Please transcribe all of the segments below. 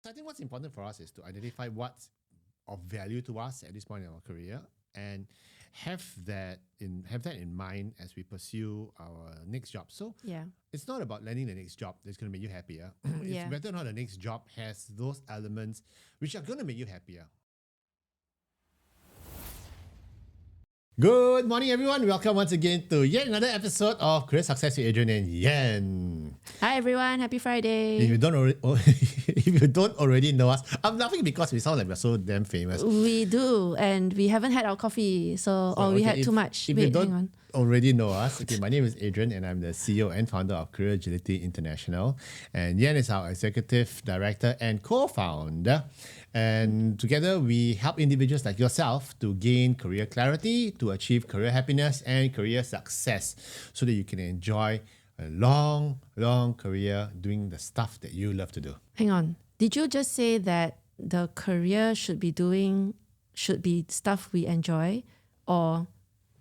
So I think what's important for us is to identify what's of value to us at this point in our career and have that in mind as we pursue our next job. So it's not about landing the next job that's going to make you happier. It's whether or not the next job has those elements which are going to make you happier. Good morning, everyone. Welcome once again to yet another episode of Career Success with Adrian and Yan. Hi, everyone. Happy Friday. If you don't already know us, I'm laughing because we sound like we're so damn famous. We do, and we haven't had our coffee, we had too much. If you don't already know us, okay, my name is Adrian and I'm the CEO and founder of Career Agility International. And Yan is our executive director and co-founder. And together we help individuals like yourself to gain career clarity, to achieve career happiness and career success so that you can enjoy a long, long career doing the stuff that you love to do. Hang on. Did you just say that the career should be stuff we enjoy, or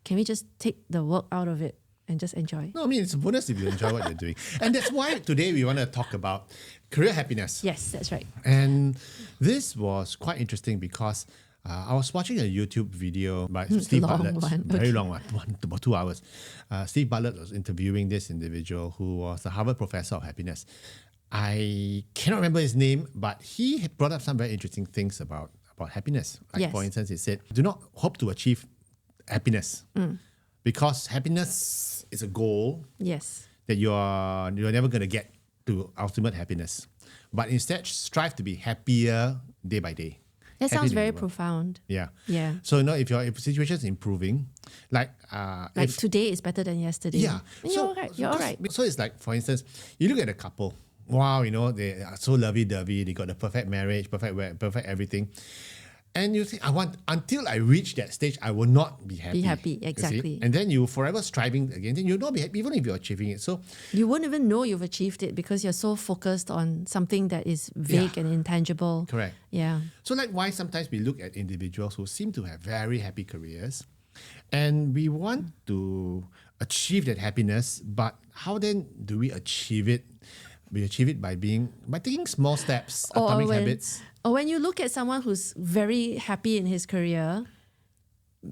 can we just take the work out of it and just enjoy? No, I mean, it's a bonus if you enjoy what you're doing. And that's why today we want to talk about career happiness. Yes, that's right. And this was quite interesting because I was watching a YouTube video by Steve Bartlett. Very long one, about 2 hours. Steve Bartlett was interviewing this individual who was a Harvard professor of happiness. I cannot remember his name, but he had brought up some very interesting things about happiness. Like for instance, he said, do not hope to achieve happiness because happiness is a goal that you're never going to get to ultimate happiness. But instead, strive to be happier day by day. That sounds very profound. Yeah. Yeah. So if your situation is improving, like today is better than yesterday. Yeah. You're all right. So it's like, for instance, you look at a couple. Wow, they are so lovey-dovey. They got the perfect marriage, perfect everything. And you think, until I reach that stage, I will not be happy. Be happy, exactly. And then you forever striving again, then you'll not be happy, even if you're achieving it. So you won't even know you've achieved it because you're so focused on something that is vague and intangible. Correct. Yeah. So like why sometimes we look at individuals who seem to have very happy careers and we want to achieve that happiness, but how then do we achieve it? We achieve it by taking small steps, atomic habits. Or when you look at someone who's very happy in his career,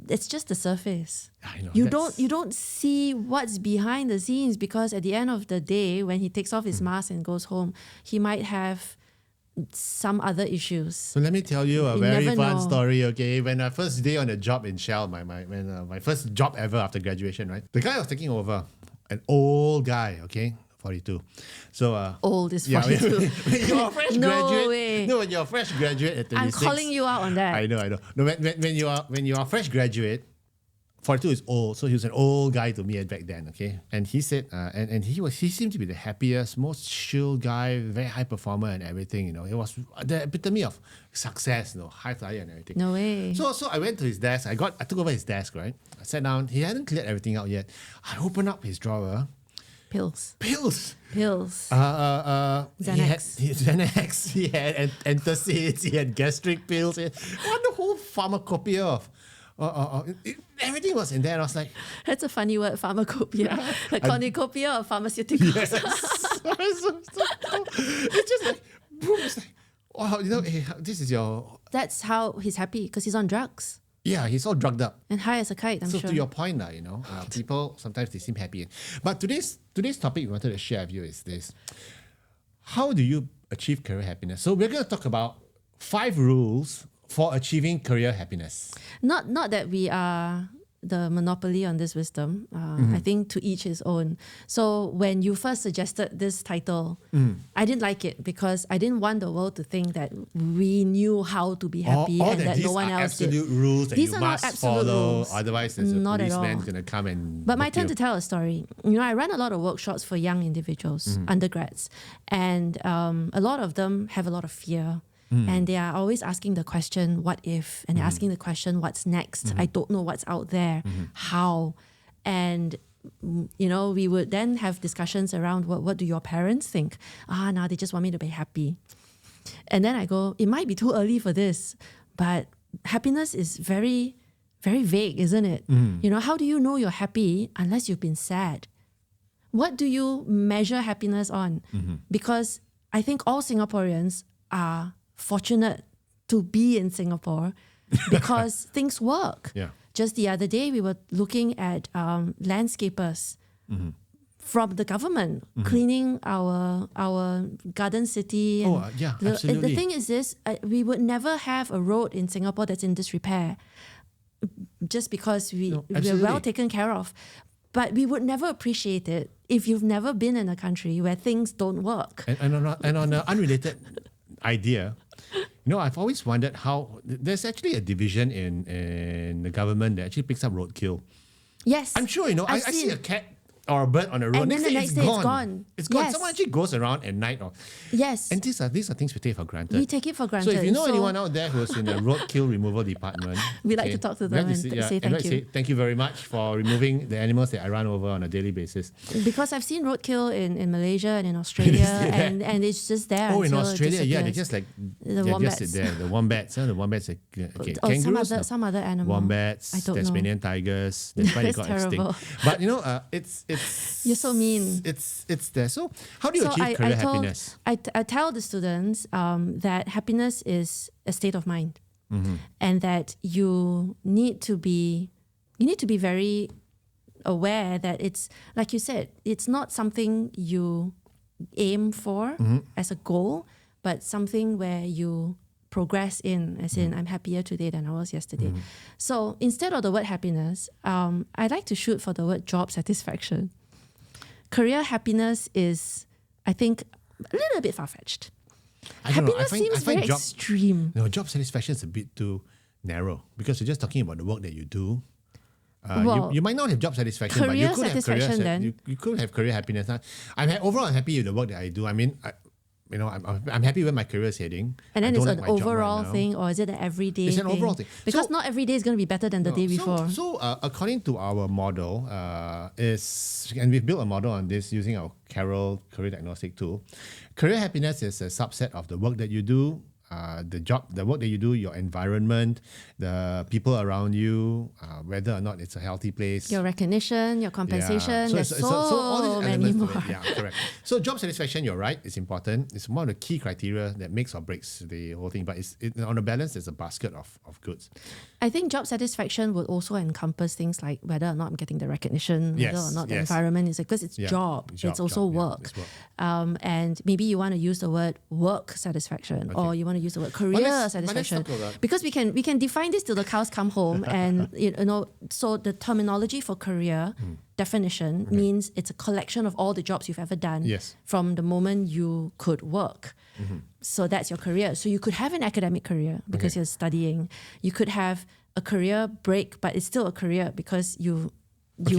it's just the surface. I know. You don't see what's behind the scenes because at the end of the day, when he takes off his mask and goes home, he might have some other issues. So let me tell you a very fun story, okay? When I first day on the job in Shell, my first job ever after graduation, right? The guy I was taking over, an old guy, okay? 42. So old is 42. When you're a fresh graduate. Way. No, when you're a fresh graduate at 36. I'm calling you out on that. I know. No, when you are a fresh graduate, 42 is old. So he was an old guy to me back then, okay? And he said, and he seemed to be the happiest, most chill guy, very high performer and everything, It was the epitome of success, high flyer and everything. No way. So I went to his desk. I took over his desk, right? I sat down. He hadn't cleared everything out yet. I opened up his drawer. Pills. Xanax. He had antacids. He had gastric pills. He had the whole pharmacopoeia of everything was in there. And I was like, that's a funny word, pharmacopoeia. A cornucopia of pharmaceuticals. Yes. It's just like, boom. It's like, wow, this is your. That's how he's happy because he's on drugs. Yeah, he's all drugged up. And high as a kite, I'm sure. So to your point, people, sometimes they seem happy. But today's topic we wanted to share with you is this. How do you achieve career happiness? So we're going to talk about 5 rules for achieving career happiness. Not that we are the monopoly on this wisdom. I think to each his own. So when you first suggested this title, I didn't like it because I didn't want the world to think that we knew how to be happy and that no one else did. Absolute rules that These you are must not absolute follow. rules. Otherwise, there's a Not at all. policeman going to come and. But my turn to tell a story. I run a lot of workshops for young individuals, undergrads, and a lot of them have a lot of fear. And they are always asking the question, what if? And they're asking the question, what's next? I don't know what's out there. How? And, we would then have discussions around what do your parents think? Now they just want me to be happy. And then I go, it might be too early for this, but happiness is very, very vague, isn't it? How do you know you're happy unless you've been sad? What do you measure happiness on? Because I think all Singaporeans are fortunate to be in Singapore because things work. Yeah. Just the other day, we were looking at landscapers from the government cleaning our garden city. And absolutely. the thing is this, we would never have a road in Singapore that's in disrepair just because we're well taken care of. But we would never appreciate it if you've never been in a country where things don't work. And on an unrelated idea, I've always wondered how there's actually a division in the government that actually picks up roadkill. Yes. I'm sure, I see a cat or a bird on the road. And then the next day it's gone. It's gone. Yes. Someone actually goes around at night. Yes. And these are things we take for granted. We take it for granted. So if you know anyone out there who's in the roadkill removal department, we like to talk to them and say thank you. Thank you very much for removing the animals that I run over on a daily basis. Because I've seen roadkill in Malaysia and in Australia, and it's just there. Oh, in Australia, they just the wombats. Just sit there. The wombats, the wombats. Kangaroos, some other animal. Wombats, I don't Tasmanian know. tigers. That's why they got terrible. extinct. But it's You're so mean. It's there. So how do you achieve career happiness? I tell the students that happiness is a state of mind, and that you need to be very aware that it's, like you said, it's not something you aim for as a goal, but something where you progress in, as in I'm happier today than I was yesterday. So instead of the word happiness, I like to shoot for the word job satisfaction. Career happiness is, I think, a little bit far-fetched. Happiness seems very extreme. No, job satisfaction is a bit too narrow because you're just talking about the work that you do. You might not have job satisfaction, but you could have career. You could have career happiness. Overall, I'm happy with the work that I do. I mean, I'm happy where my career is heading. And then it's an overall thing, or is it an everyday thing? It's an overall thing. Because not every day is going to be better than the day before. So according to our model, and we've built a model on this using our Carroll career diagnostic tool. Career happiness is a subset of the work that you do, the work that you do, your environment, the people around you, whether or not it's a healthy place. Your recognition, your compensation, so all these many more. Yeah, correct. So job satisfaction, you're right, it's important. It's one of the key criteria that makes or breaks the whole thing. But on a balance, it's a basket of goods. I think job satisfaction would also encompass things like whether or not I'm getting the recognition, whether or not the environment is, because it's job. It's also work. It's work. And maybe you want to use the word work satisfaction, or you want to use the word career satisfaction, because we can define this till the cows come home. And so the terminology for career definition means it's a collection of all the jobs you've ever done from the moment you could work. So that's your career. So you could have an academic career because you're studying. You could have a career break, but it's still a career because you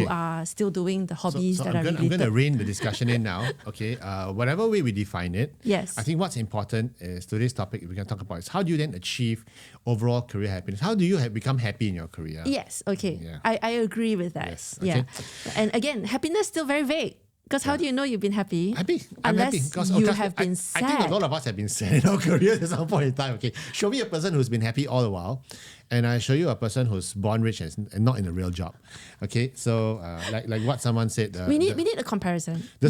are still doing the hobbies that are related. I'm going to rein the discussion in now. Okay, whatever way we define it, I think what's important is today's topic we can talk about is how do you then achieve overall career happiness? How do you become happy in your career? Yes, okay. Yeah. I agree with that. Yes, okay. Yeah. And again, happiness is still very vague. Because how do you know you've been happy? I'm happy. You have been sad. I think a lot of us have been sad in our careers at some point in time. Okay, show me a person who's been happy all the while, and I show you a person who's born rich and not in a real job. Okay, so like what someone said. We need a comparison. The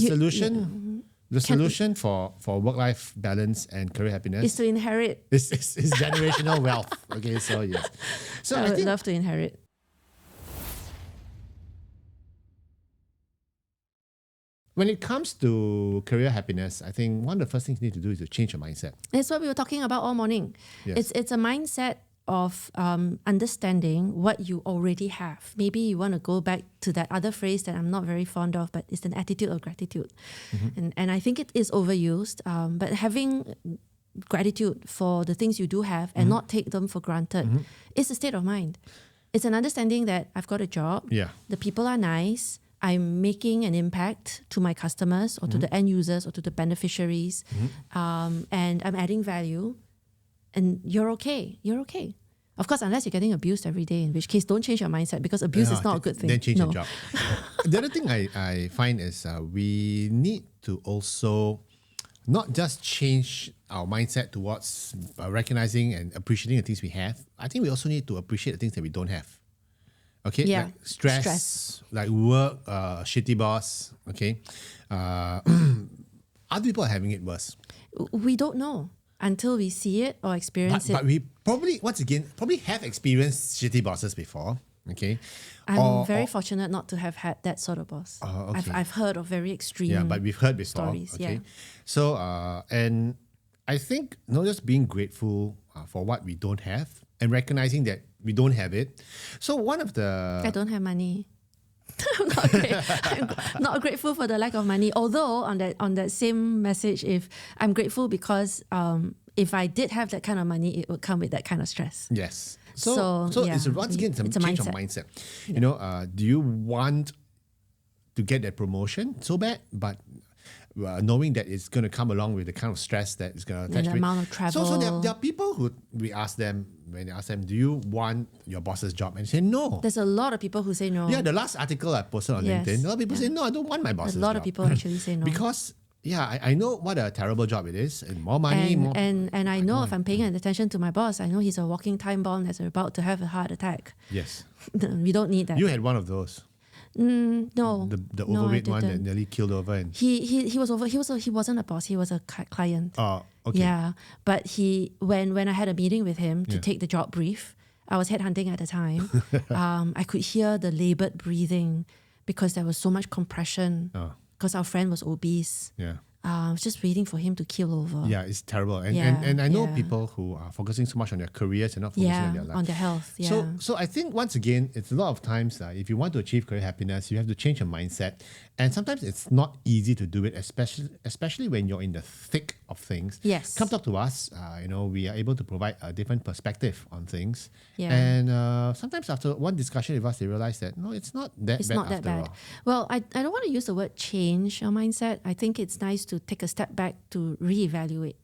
solution for work-life balance and career happiness is to inherit. Is generational wealth. Okay, so yes. So I would love to inherit. When it comes to career happiness, I think one of the first things you need to do is to change your mindset. That's what we were talking about all morning. Yes. It's a mindset of understanding what you already have. Maybe you want to go back to that other phrase that I'm not very fond of, but it's an attitude of gratitude. And I think it is overused, but having gratitude for the things you do have and not take them for granted is a state of mind. It's an understanding that I've got a job, the people are nice, I'm making an impact to my customers or to the end users or to the beneficiaries, and I'm adding value, and you're okay. You're okay. Of course, unless you're getting abused every day, in which case don't change your mindset, because abuse is not a good thing. Then change your job. The other thing I find is we need to also not just change our mindset towards recognizing and appreciating the things we have. I think we also need to appreciate the things that we don't have. Okay, like stress, like work, shitty boss. Okay, other people are having it worse. We don't know. until we see it or experience But we probably, once again, have experienced shitty bosses before. Okay. I'm very fortunate not to have had that sort of boss. Okay. I've heard of very extreme. Yeah, but we've heard before. Stories, Okay. yeah. So, and I think not just being grateful for what we don't have and recognizing that we don't have it. So one of the I don't have money. I'm not grateful for the lack of money. Although on that same message, if I'm grateful because if I did have that kind of money, it would come with that kind of stress. Yes. So yeah, it's once again it's a change of mindset. You know, do you want to get that promotion so bad, but knowing that it's going to come along with the kind of stress that is going to attach the to it. amount of travel. So there are people who we ask them, when they ask them, do you want your boss's job? And they say no. There's a lot of people who say no. Yeah, the last article I posted on Yes. LinkedIn, a lot of people say no, I don't want my boss's job. A lot of people actually say no. Because I know what a terrible job it is, and more money, more. And I know if I'm paying attention to my boss, I know he's a walking time bomb that's about to have a heart attack. Yes. We don't need that. You had one of those. No. The No, I overweight one that didn't. nearly killed over. And He wasn't a boss. He was a client. oh, okay. Yeah, but when I had a meeting with him to take the job brief, I was headhunting at the time. I could hear the labored breathing because there was so much compression. Because our friend was obese. Yeah. I was just waiting for him to keel over. Yeah, it's terrible. And Yeah, and I know yeah. people who are focusing so much on their careers and not focusing on their life. On their health. Yeah. So I think once again, it's a lot of times if you want to achieve career happiness, you have to change your mindset. And sometimes it's not easy to do it, especially when you're in the thick of things. Yes. Come talk to us. We are able to provide a different perspective on things. Yeah. And sometimes after one discussion with us, they realize that no, it's not that It's bad not that after bad. all. Well, I don't want to use the word change your mindset. I think it's nice to take a step back to reevaluate.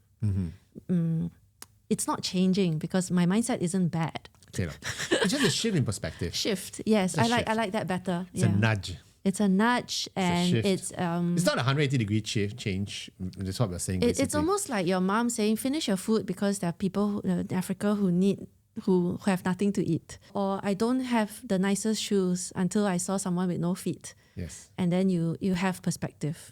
It's not changing because my mindset isn't bad. Okay, it's just a shift in perspective. Shift, yes, I like that better. It's a nudge. It's a nudge, and shift. it's It's not a 180-degree change. That's what we're saying. it's basically. almost like your mom saying, "Finish your food because there are people in Africa who have nothing to eat." Or I don't have the nicest shoes until I saw someone with no feet. Yes. And then you have perspective.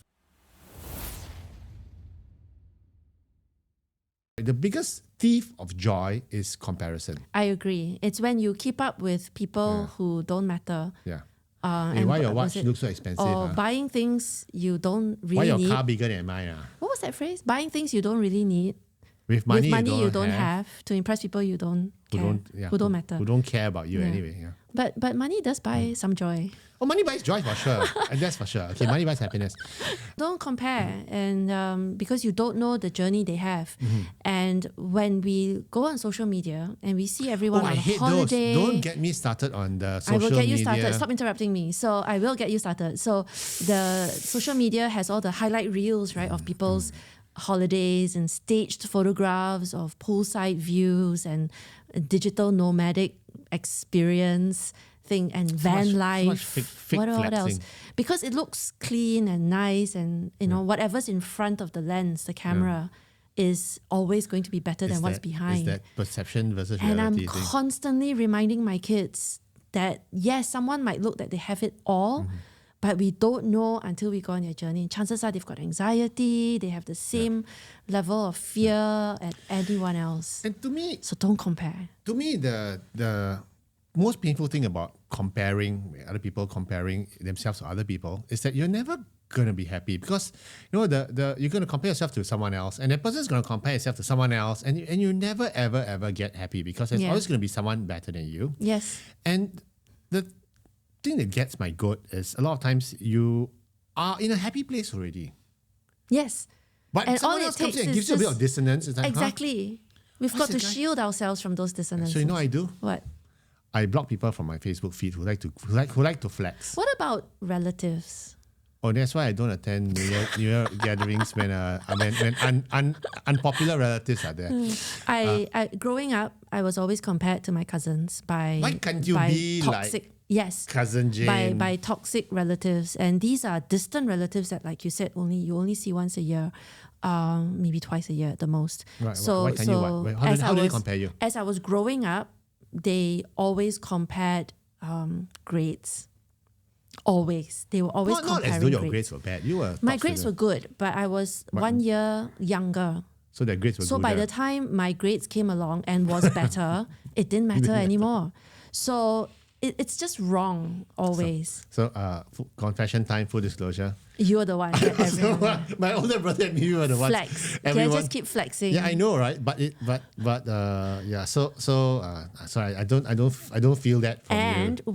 The biggest thief of joy is comparison. I agree. It's when you keep up with people who don't matter. Yeah. And Hey, why your was watch it- looks so expensive? Or buying things you don't Why really your need. car bigger than mine? What was that phrase? Buying things you don't really need. With money, With money you don't have to impress people you don't who care, don't, who don't matter. who don't care about you Yeah. anyway. Yeah. But money does buy some joy. Oh, money buys joy for sure. And that's for sure. Okay, money buys happiness. Don't compare, and because you don't know the journey they have. And when we go on social media and we see everyone Oh, on I hate holiday, those. Don't get me started on the social I will get you media. started. Stop interrupting me. So I will get you started. So the social media has all the highlight reels, right, of people's holidays and staged photographs of poolside views and digital nomadic experience thing and van so life. much fake what else? flexing. Because it looks clean and nice, and whatever's in front of the lens, the camera, is always going to be better than what's behind. Is that perception versus And I'm reality thing? constantly reminding my kids that yes, someone might look that they have it all, but we don't know until we go on their journey. Chances are they've got anxiety, they have the same level of fear as anyone else. And to me, So don't compare. the most painful thing about comparing other people, comparing themselves to other people, is that you're never gonna be happy because you're gonna compare yourself to someone else, and that person's gonna compare yourself to someone else, and you never ever get happy because there's always gonna be someone better than you. Yes. And the thing that gets my goat is a lot of times you are in a happy place already, Yes. but And someone all it else comes takes in and is gives you a bit of just- dissonance. It's like, Exactly. We've What's got to the guy- shield ourselves from those dissonances. So you know what I do? What? I block people from my Facebook feed who like to flex. What about relatives? Oh, that's why I don't attend New Year gatherings when unpopular relatives are there. I growing up, I was always compared to my cousins by Why can't you by be toxic, like yes, Cousin Jane? by toxic relatives, and these are distant relatives that, like you said, you only see once a year, maybe twice a year at the most. Right, So why can't you what? Wait, how do they compare you? As I was growing up, they always compared grades. Always, they were always Not comparing as though your grades. grades were bad. You were My top grades were student. good, but I was 1 year younger. So their grades were So good. by the time my grades came along and was better, it didn't matter anymore. So it's just wrong always. So confession time, full disclosure. You're the one that everyone My older brother and you were the ones. flex. Can I just keep flexing? Yeah, I know, right? But yeah. So sorry, I don't feel that from And you.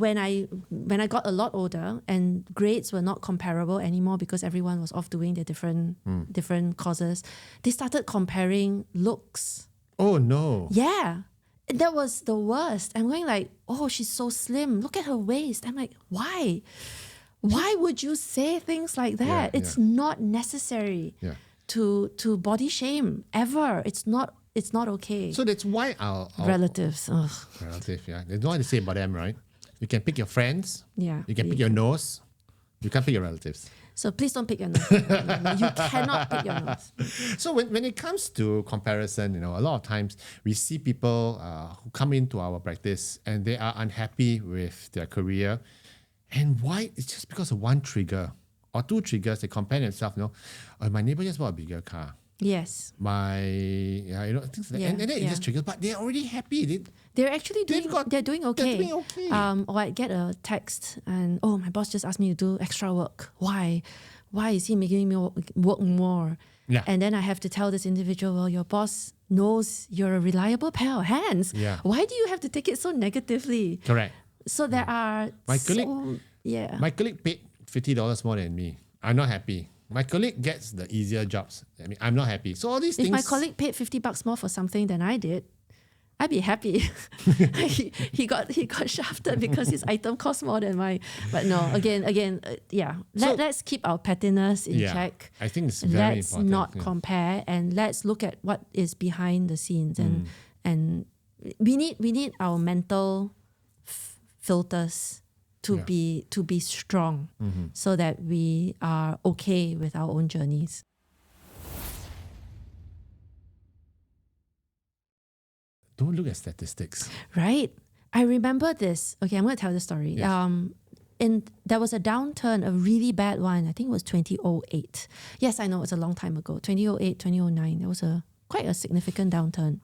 when I got a lot older and grades were not comparable anymore because everyone was off doing their different courses, they started comparing looks. Oh no. Yeah. And that was the worst. I'm going like, oh, she's so slim. Look at her waist. I'm like, why? Why would you say things like that? It's not necessary to body shame ever. It's not okay. So that's why our Relatives. Ugh. relative, yeah. There's no one to say about them, right? You can pick your friends. Yeah. You can pick your nose. You can't pick your relatives. So please don't pick your nose. No, you cannot pick your nose. So when it comes to comparison, a lot of times we see people who come into our practice and they are unhappy with their career. And why? It's just because of one trigger or two triggers. They compare themselves, oh, my neighbor just bought a bigger car. Yes. Things like that. And then it just triggers, but they're already happy. They're actually doing okay. They're doing okay. Or I get a text and, oh, my boss just asked me to do extra work. Why? Why is he making me work more? Yeah. And then I have to tell this individual, well, your boss knows you're a reliable pair of hands. Yeah. Why do you have to take it so negatively? Correct. So there are My colleague paid $50 more than me. I'm not happy. My colleague gets the easier jobs. I'm not happy. So all these things. If my colleague paid $50 more for something than I did, I'd be happy. he got shafted because his item cost more than mine. But no, again, let's keep our pettiness in check. I think it's very let's important. Let's not compare, and let's look at what is behind the scenes. And we need our mental filters to be strong, so that we are okay with our own journeys. Don't look at statistics. Right. I remember this. Okay, I'm going to tell the story. Yes. There was a downturn, a really bad one. I think it was 2008. Yes, I know it's a long time ago. 2008, 2009. There was quite a significant downturn.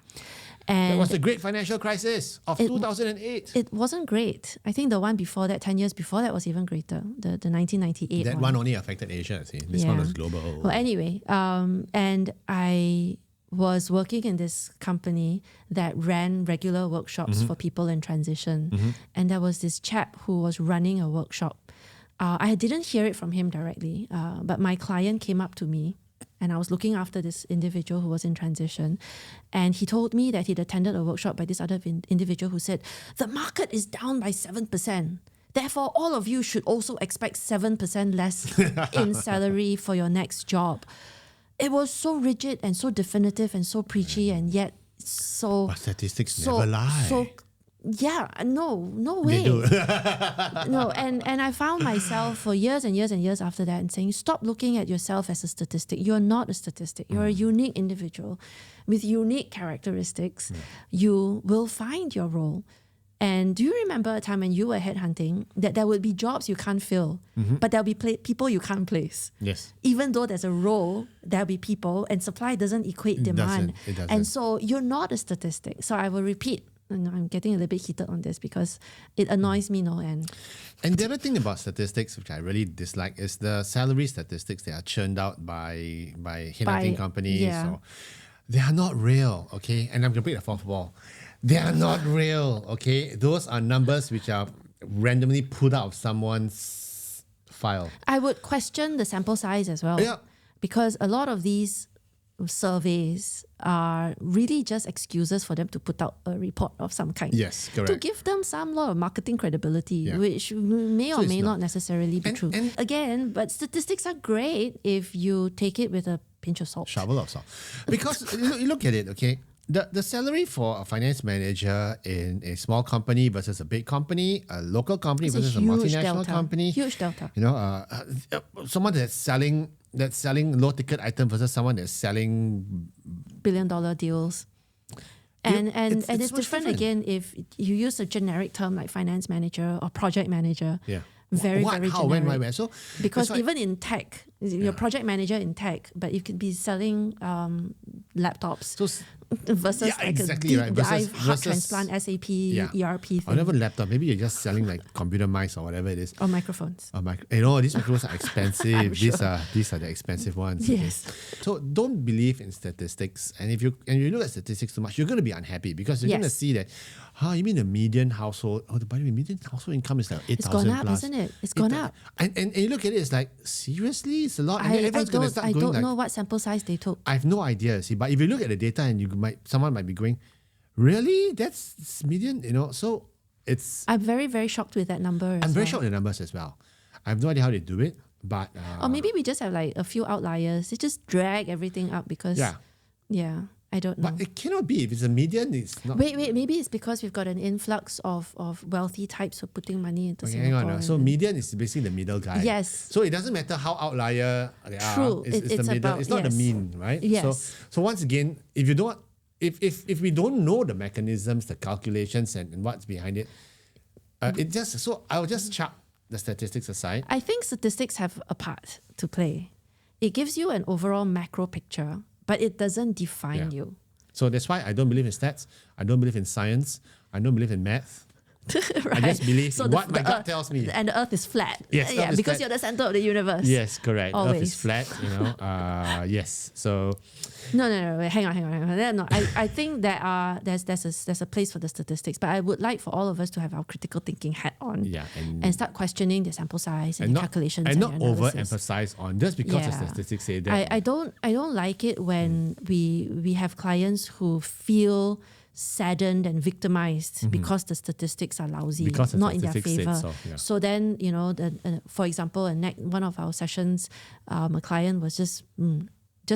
And that was the great financial crisis of 2008. It wasn't great. I think the one before that, 10 years before that, was even greater. The 1998 that one only affected Asia, see. This one was global. Well, anyway, and I was working in this company that ran regular workshops for people in transition. And there was this chap who was running a workshop. I didn't hear it from him directly, but my client came up to me and I was looking after this individual who was in transition. And he told me that he'd attended a workshop by this other individual who said, the market is down by 7%. Therefore, all of you should also expect 7% less in salary for your next job. It was so rigid and so definitive and so preachy and yet so... But statistics never lie. No way. They do. No, and I found myself for years and years and years after that and saying, stop looking at yourself as a statistic. You're not a statistic. You're a unique individual with unique characteristics. You will find your role. And do you remember a time when you were headhunting that there would be jobs you can't fill, but there'll be people you can't place? Yes. Even though there's a role, there'll be people, and supply doesn't equate demand. It doesn't. And so you're not a statistic. So I will repeat, and I'm getting a little bit heated on this because it annoys me no end. And the other thing about statistics, which I really dislike, is the salary statistics that are churned out by headhunting companies. Yeah. Or, they are not real, okay? And I'm going to pick the fourth wall. They are not real, okay? Those are numbers which are randomly put out of someone's file. I would question the sample size as well. Yeah. Because a lot of these surveys are really just excuses for them to put out a report of some kind. Yes, correct. To give them some lot of marketing credibility, which may or may not necessarily be true. And again, but statistics are great if you take it with a pinch of salt. Shovel of salt. Because you look at it, okay? The salary for a finance manager in a small company versus a big company, a local company versus a multinational company. Huge delta. Someone that's selling low ticket item versus someone that's selling billion-dollar deals. And it's different again if you use a generic term like finance manager or project manager. Yeah. Very how, generic. when, why, where? So because even in tech, you're a project manager in tech, but you could be selling laptops So versus yeah, like exactly a right. deep dive Versus- heart versus- transplant SAP Yeah. ERP Or thing never laptop. Maybe you're just selling like computer mice or whatever it is. or microphones. These microphones are expensive. These are the expensive ones. okay? Yes. So don't believe in statistics. And if you look at statistics too much, you're going to be unhappy because you're going to Yes. see that, you mean the median household? Oh, by the way, median household income is like 8,000 It's gone up, plus. isn't it? It's gone up. And you look at it, it's like, seriously, it's a lot. And then I everyone's going to start don't going like, know what sample size they took. I have no idea. See, but if you look at the data, and someone might be going, really? That's median, So it's. I'm very, very shocked with that number. I'm very shocked with the numbers as well. I have no idea how they do it, but. Or maybe we just have like a few outliers. They just drag everything up because. Yeah, I don't know. But it cannot be. If it's a median, it's not. Wait, maybe it's because we've got an influx of wealthy types who are putting money into Okay, hang Singapore. on. So median is basically the middle guy. Yes. So it doesn't matter how outlier they are. True. It's the middle. about- It's not the yes. mean, right? Yes. So once again, if we don't know the mechanisms, the calculations, and what's behind it, I'll just chuck the statistics aside. I think statistics have a part to play. It gives you an overall macro picture, but it doesn't define you. So that's why I don't believe in stats. I don't believe in science. I don't believe in math. Right? I just believe So in what my gut Earth- tells me. And the Earth is flat. Yes, yeah, Earth is because flat. you're the center of the universe. Yes, correct. Earth Always. is flat, yes. So No. Wait, hang on. No, I think there's a place for the statistics, but I would like for all of us to have our critical thinking hat on. And start questioning the sample size and the calculations and not the analysis. overemphasize on just because the Yeah. statistics say that. I don't like it when we have clients who feel saddened and victimized because the statistics are lousy, Because the not in their statistics said favor. so, yeah. So then, for example, one of our sessions, a client was just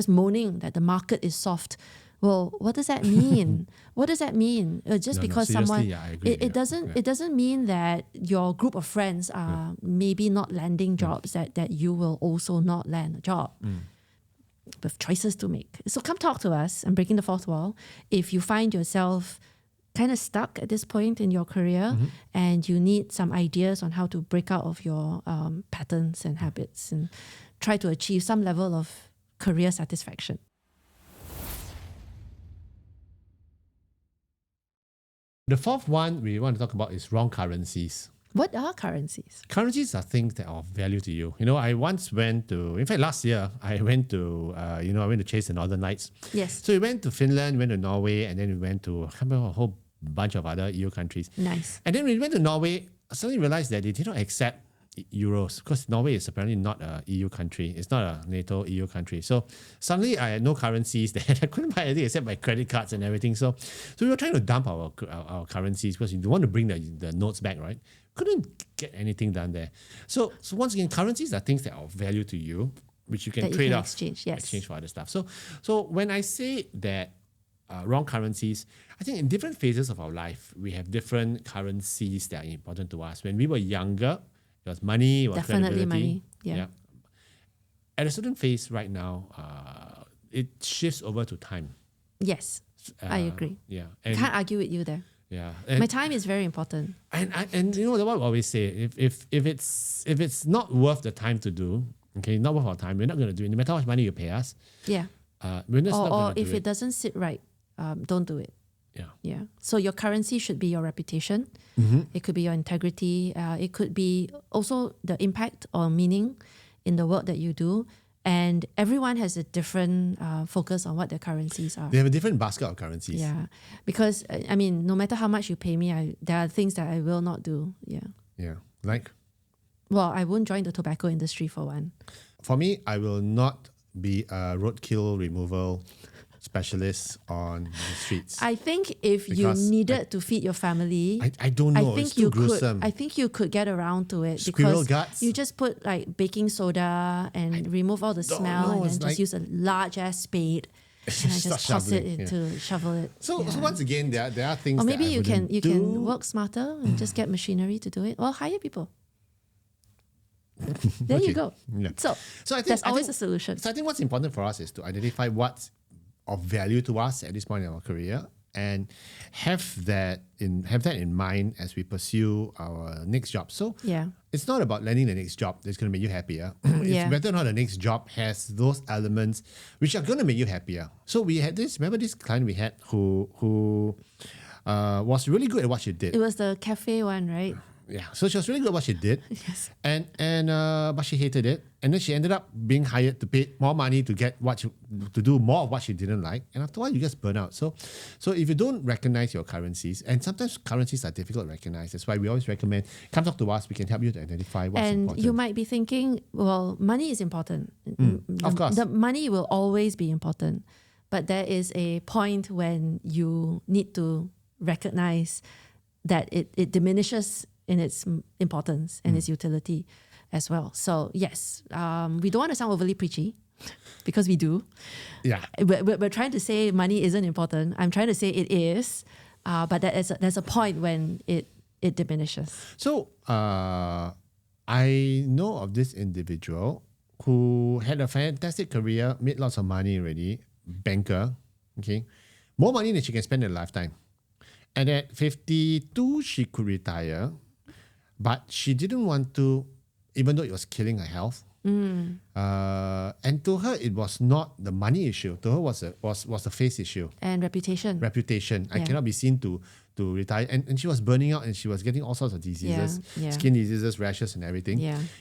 moaning that the market is soft. Well, what does that mean? What does that mean? Just No, because seriously, someone, yeah, I agree, it doesn't it doesn't mean that your group of friends are maybe not landing jobs that you will also not land a job. With choices to make. So come talk to us. I'm breaking the fourth wall. If you find yourself kind of stuck at this point in your career and you need some ideas on how to break out of your patterns and habits and try to achieve some level of career satisfaction. The fourth one we want to talk about is wrong currencies. What are currencies? Currencies are things that are of value to you. I once went to, in fact, last year, I went to, I went to chase the Northern Lights. Yes. So we went to Finland, went to Norway, and then we went to, I can't remember, a whole bunch of other EU countries. Nice. And then when we went to Norway, I suddenly realized that they did not accept euros because Norway is apparently not a EU country. It's not a NATO EU country. So suddenly I had no currencies there. I couldn't buy anything except my credit cards and everything. So we were trying to dump our currencies because you want to bring the notes back, right? Couldn't get anything done there. So once again, currencies are things that are of value to you, which you can That you trade can off, exchange for other stuff. So when I say that wrong currencies, I think in different phases of our life, we have different currencies that are important to us. When we were younger, it was money, it was Definitely credibility. money. Yeah. At a certain phase right now, it shifts over to time. Yes, I agree. Yeah. Can't argue with you there. Yeah. My time is very important. And you know what I always say, if it's not worth the time to do, okay, not worth our time, we're not going to do it. No matter how much money you pay us, Yeah. we're just not Or going to if do it doesn't sit right, don't do it. Yeah. Yeah. So your currency should be your reputation. It could be your integrity. It could be also the impact or meaning in the work that you do. And everyone has a different focus on what their currencies are. They have a different basket of currencies. Yeah. Because, no matter how much you pay me, there are things that I will not do. Yeah. Yeah. Like, Well, I won't join the tobacco industry for one. for me, I will not be a roadkill removal specialist on the streets. I think if Because you needed to feed your family, I don't know. It's too gruesome. I think you could get around to it Squirrel because guts? you just put like baking soda and remove all the smell know, and then it's just like- use a large ass spade and I Start just toss it shoveling, yeah. into shovel it. So Yeah. once again, there are things Or maybe that I you can wouldn't do. work smarter and just get machinery to do it. Or hire people. There Okay. you go. Yeah. So So I think there's I always think- a solution. So I think what's important for us is to identify what's of value to us at this point in our career and have that in mind as we pursue our next job. So it's not about landing the next job that's going to make you happier. It's whether or not the next job has those elements which are going to make you happier. So we had remember this client we had who was really good at what she did. It was the cafe one, right? Yeah, so she was really good at what she did. Yes. And but she hated it. And then she ended up being hired to pay more money to get to do more of what she didn't like. And after a while, you just burn out. So if you don't recognize your currencies, and sometimes currencies are difficult to recognize. That's why we always recommend, come talk to us. We can help you to identify what's important. And you might be thinking, well, money is important. Of course. The money will always be important. But there is a point when you need to recognize that it diminishes in its importance and its utility as well. So yes, we don't want to sound overly preachy because we do. Yeah. We're trying to say money isn't important. I'm trying to say it is, but there's a point when it diminishes. So I know of this individual who had a fantastic career, made lots of money already, banker, okay, more money than she can spend in a lifetime. And at 52, she could retire, but she didn't want to, even though it was killing her health. And to her, it was not the money issue. To her, was a face issue and reputation. I cannot be seen to retire, and she was burning out, and she was getting all sorts of diseases, skin diseases, rashes, and everything.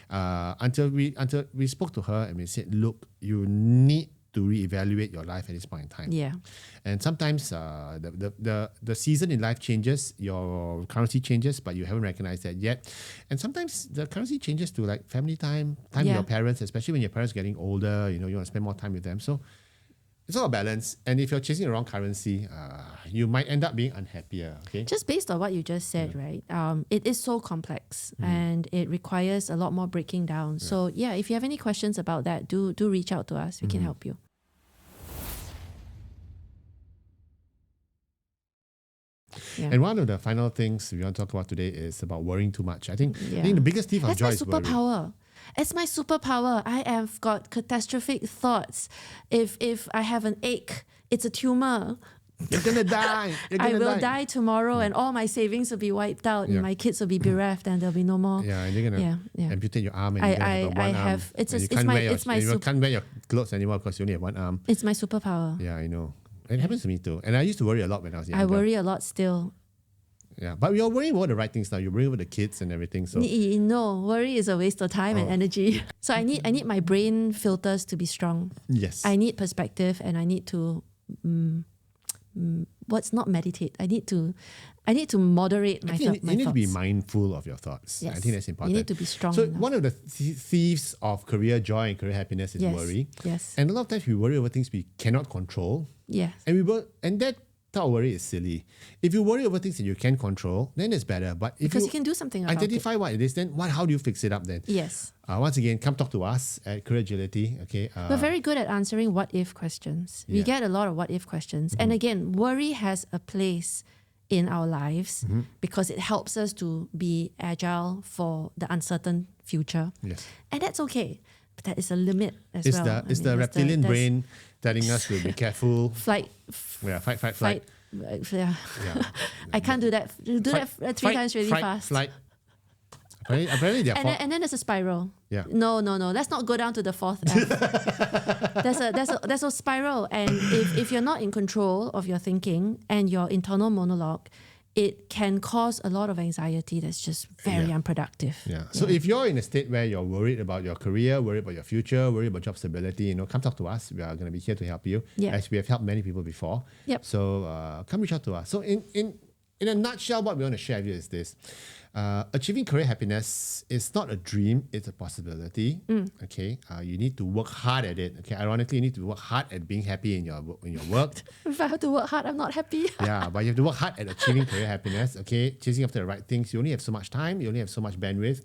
Until we spoke to her and we said, look, you need to reevaluate your life at this point in time. And sometimes the season in life changes, your currency changes, but you haven't recognized that yet. And sometimes the currency changes to like family time with your parents, especially when your parents are getting older, you want to spend more time with them. So it's all a balance. And if you're chasing the wrong currency, you might end up being unhappier. Okay. Just based on what you just said, right? It is so complex and it requires a lot more breaking down. So if you have any questions about that, do reach out to us. We can help you. And one of the final things we want to talk about today is about worrying too much. I think the biggest thief of joy is worry. That's my superpower. It's my superpower. I have got catastrophic thoughts. If I have an ache, it's a tumor. You're gonna die. I will die tomorrow, and all my savings will be wiped out, and my kids will be bereft, and there'll be no more. Yeah, and you're gonna amputate your arm, and you're gonna have one arm. You can't wear your clothes anymore because you only have one arm. It's my superpower. Yeah, I know. It happens to me too, and I used to worry a lot when I was younger. I worry a lot still. Yeah, but we are worrying about the right things now. You're worrying about the kids and everything. So no, worry is a waste of time and energy. So I need my brain filters to be strong. Yes. I need perspective, and I need to not meditate. I need to moderate my thoughts. You need to be mindful of your thoughts. Yes. I think that's important. You need to be strong. So enough. one of the thieves of career joy and career happiness is worry. Yes. And a lot of times we worry over things we cannot control. Yes. And that type of worry is silly. If you worry over things that you can control, then it's better. But if because you can do something about identify what it is, then how do you fix it up then? Yes. Once again, come talk to us at Career Agility. Okay. We're very good at answering what if questions. We get a lot of what if questions. And again, worry has a place in our lives because it helps us to be agile for the uncertain future. Yes. And that's okay. But that is a limit as it's well. It's the reptilian brain telling us to be careful. Fight. Flight. I can't do that. Do that three times really fast. Flight. Apparently they're and then there's a spiral. Yeah. No. Let's not go down to the fourth F. there's a spiral, and if you're not in control of your thinking and your internal monologue, it can cause a lot of anxiety that's just very unproductive. Yeah. So if you're in a state where you're worried about your career, worried about your future, worried about job stability, come talk to us. We are going to be here to help you, as we have helped many people before. Yep. So come reach out to us. So in a nutshell, what we want to share with you is this. Achieving career happiness is not a dream, it's a possibility. Okay, you need to work hard at it. Okay, ironically, you need to work hard at being happy in your work. If I have to work hard, I'm not happy. Yeah, but you have to work hard at achieving career happiness. Okay, chasing after the right things. You only have so much time. You only have so much bandwidth.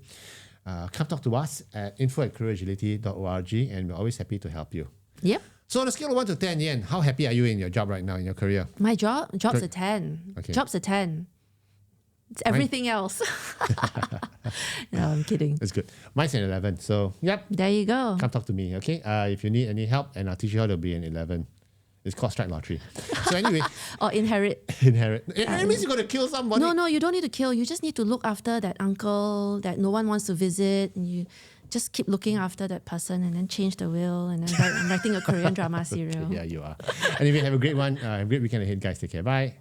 Come talk to us at info@careeragility.org, and we're always happy to help you. Yep. So on a scale of 1 to 10, Yen, how happy are you in your job right now, in your career? My job's a 10. Okay. Job's a 10. It's everything else. No, I'm kidding. That's good. Mine's an 11. So, yep. There you go. Come talk to me, okay? If you need any help, and I'll teach you how to be an 11. It's called strike lottery. So anyway, Or inherit. It means you got to kill somebody. No, you don't need to kill. You just need to look after that uncle that no one wants to visit, and you just keep looking after that person, and then change the will, and then I'm writing a Korean drama serial. Yeah, you are. Anyway, have a great one. Great weekend ahead, guys. Take care. Bye.